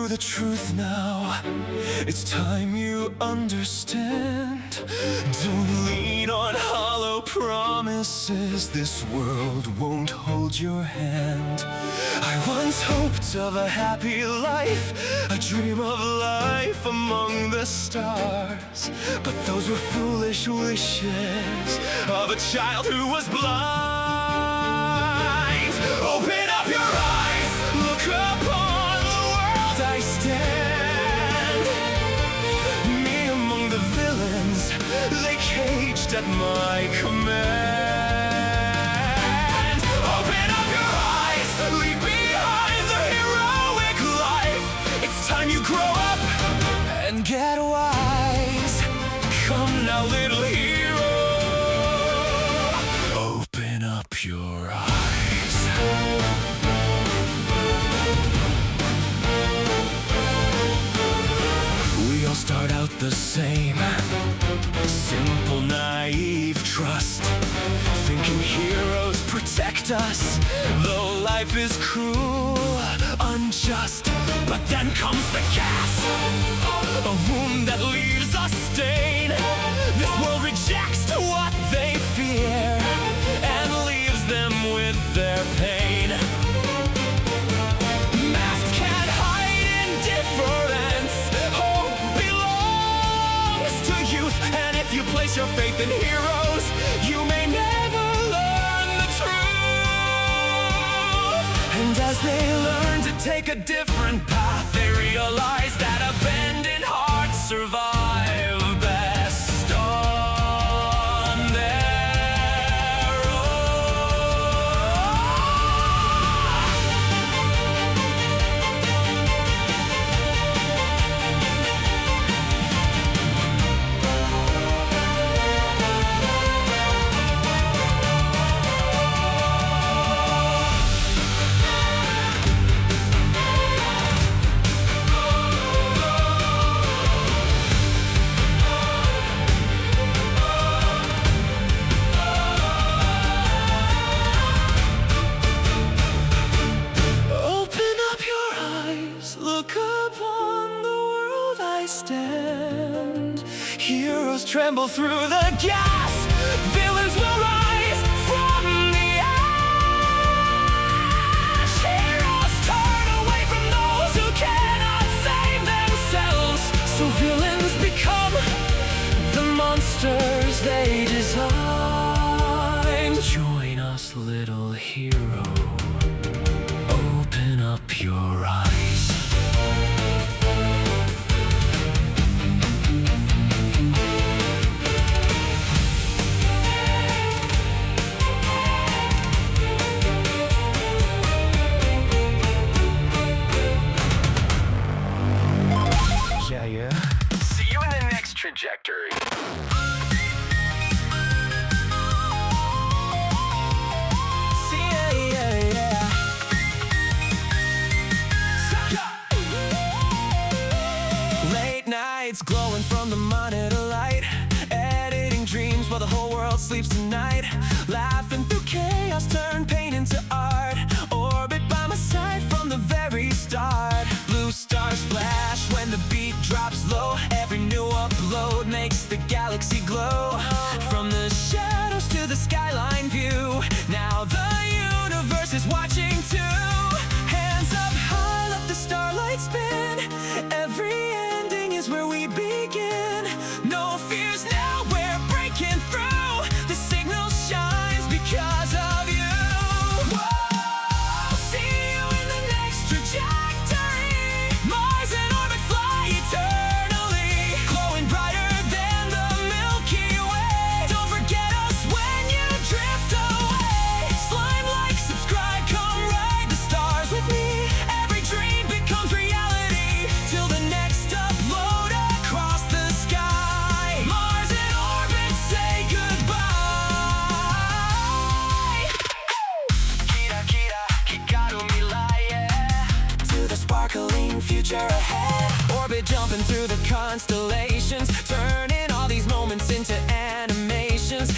the truth now. It's time you understand. Don't lean on hollow promises. This world won't hold your hand. I once hoped of a happy life, a dream of life among the stars. But those were foolish wishes of a child who was blind. Open up your eyes, look upon the world I stand. Me among the villains, they caged at my command. Open up your eyes, leave behind the heroic life. It's time you grow up and get wise. Come now, little hero, open up your eyes. We all start out the same, simple, naive trust, thinking heroes protect us, though life is cruel, unjust. But then comes the gas, a wound that leaves a stain. This world rejects to what they fear and leaves them with their pain. Masks can't hide indifference. Hope belongs to youth, and if you place your faith in heroes, you may never learn the truth. And as they learn to take a different path, they realize that abandoned hearts survive best on their look upon the world I stand. Heroes tremble through the gas. Villains will rise from the ash. Heroes turn away from those who cannot save themselves. So villains become the monsters they design. Join us, little hero. Open up your eyes. Yeah. See you in the next trajectory. Late nights glowing from the monitor light, editing dreams while the whole world sleeps tonight. Laughing through chaos, turn pain into art. Orbit by my side from the very start. Blue stars flash when the beat drops low. Every new upload makes the galaxy glow. From the shadows to the skyline view, now the universe is watching too. Hands up high, let the starlight spin. Every ending is where we begin. No fears now, we're breaking through. The signal shines because of you. Whoa, see you in the next trajectory. Mars and orbit fly eternally, glowing brighter than the Milky Way. Don't forget us when you drift away. Slime, like, subscribe, come ride the stars with me. Every dream becomes reality till the next upload across the sky. Mars and orbit say goodbye. Kira kira hikaru mirai, to the sparkling future ahead. Orbit jumping through the constellations, turning all these moments into animations.